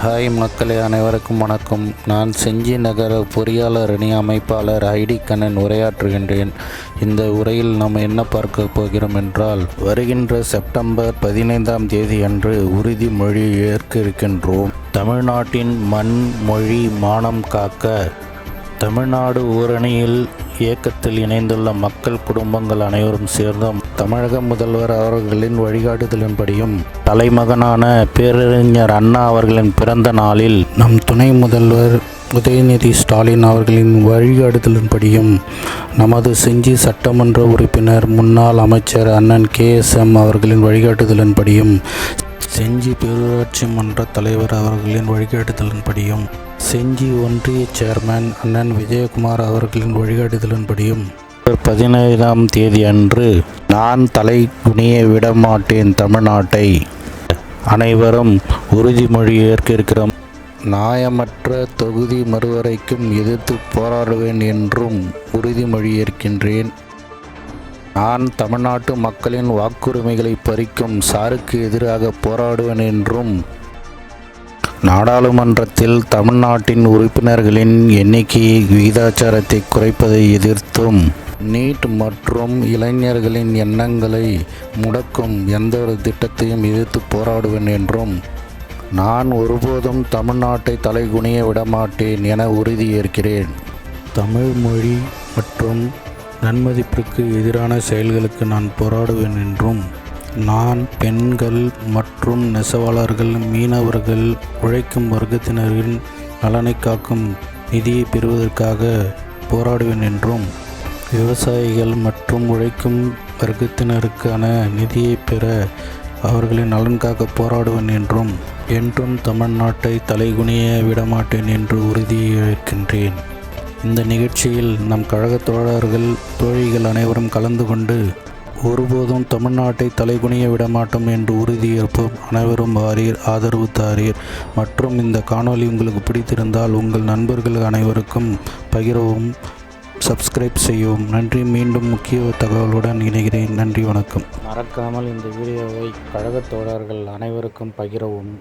Hi மக்களே, அனைவருக்கும் வணக்கம். நான் செஞ்சி நகர பொறியாளர் அணி அமைப்பாளர் ஐடி கண்ணன் உரையாற்றுகின்றேன். இந்த உரையில் நாம் என்ன பார்க்க போகிறோம் என்றால், வருகின்ற செப்டம்பர் 15ஆம் தேதி அன்று உறுதிமொழி ஏற்க இருக்கின்றோம். தமிழ்நாட்டின் மண், மொழி, மானம் காக்க தமிழ்நாடு ஓரணியில் இயக்கத்தில் இணைந்துள்ள மக்கள் குடும்பங்கள் அனைவரும் சேர்ந்தும் தமிழக முதல்வர் அவர்களின் வழிகாட்டுதலின்படியும் தலைமகனான பேரறிஞர் அண்ணா அவர்களின் பிறந்த நாளில் நம் துணை முதல்வர் உதயநிதி ஸ்டாலின் அவர்களின் வழிகாட்டுதலின்படியும் நமது செஞ்சி சட்டமன்ற உறுப்பினர் முன்னாள் அமைச்சர் அண்ணன் KSM அவர்களின் வழிகாட்டுதலின்படியும் செஞ்சி பேரூராட்சி மன்ற தலைவர் அவர்களின் வழிகாட்டுதலின்படியும் செஞ்சி ஒன்றிய சேர்மன் அண்ணன் விஜயகுமார் அவர்களின் வழிகாட்டுதலின்படியும் 15ஆம் தேதி அன்று நான் தலை குனிய விடமாட்டேன் தமிழ்நாட்டை அனைவரும் உறுதிமொழி ஏற்க இருக்கிறோம். நியாயமற்ற தொகுதி மறுவரைக்கும் எதிர்த்து போராடுவேன் என்றும் உறுதிமொழி ஏற்கின்றேன். நான் தமிழ்நாட்டு மக்களின் வாக்குரிமைகளை பறிக்கும் சாருக்கு எதிராக போராடுவேன் என்றும், நாடாளுமன்றத்தில் தமிழ்நாட்டின் உறுப்பினர்களின் எண்ணிக்கை விகிதாச்சாரத்தை குறைப்பதை எதிர்த்தும், நீட் மற்றும் இளைஞர்களின் எண்ணங்களை முடக்கும் எந்தவொரு திட்டத்தையும் எதிர்த்து போராடுவேன் என்றும், நான் ஒருபோதும் தமிழ்நாட்டை தலைகுனிய விடமாட்டேன் என உறுதியேற்கிறேன். தமிழ் மொழி மற்றும் நன்மதிப்பிற்கு எதிரான செயல்களுக்கு நான் போராடுவேன் என்றும், நான் பெண்கள் மற்றும் நெசவாளர்கள், மீனவர்கள், உழைக்கும் வர்க்கத்தினரின் நலனை காக்கும் நிதியை பெறுவதற்காக போராடுவேன் என்றும், விவசாயிகள் மற்றும் உழைக்கும் வர்க்கத்தினருக்கான நிதியை பெற அவர்களின் நலன் காக்க போராடுவேன் என்றும் தமிழ்நாட்டை தலைகுனிய விடமாட்டேன் என்று உறுதியேற்கின்றேன். இந்த நிகழ்ச்சியில் நம் கழக தோழர்கள், தோழிகள் அனைவரும் கலந்து கொண்டு ஒருபோதும் தமிழ்நாட்டை தலைகுனிய விடமாட்டோம் என்று உறுதியேற்போம். அனைவரும் வாரீர், ஆதரவு தாரீர். மற்றும் இந்த காணொளி உங்களுக்கு பிடித்திருந்தால் உங்கள் நண்பர்கள் அனைவருக்கும் பகிரவும், சப்ஸ்கிரைப் செய்யவும். நன்றி. மீண்டும் முக்கிய தகவலுடன் இணைகிறேன். நன்றி, வணக்கம். மறக்காமல் இந்த வீடியோவை கழக தோழர்கள் அனைவருக்கும் பகிரவும்.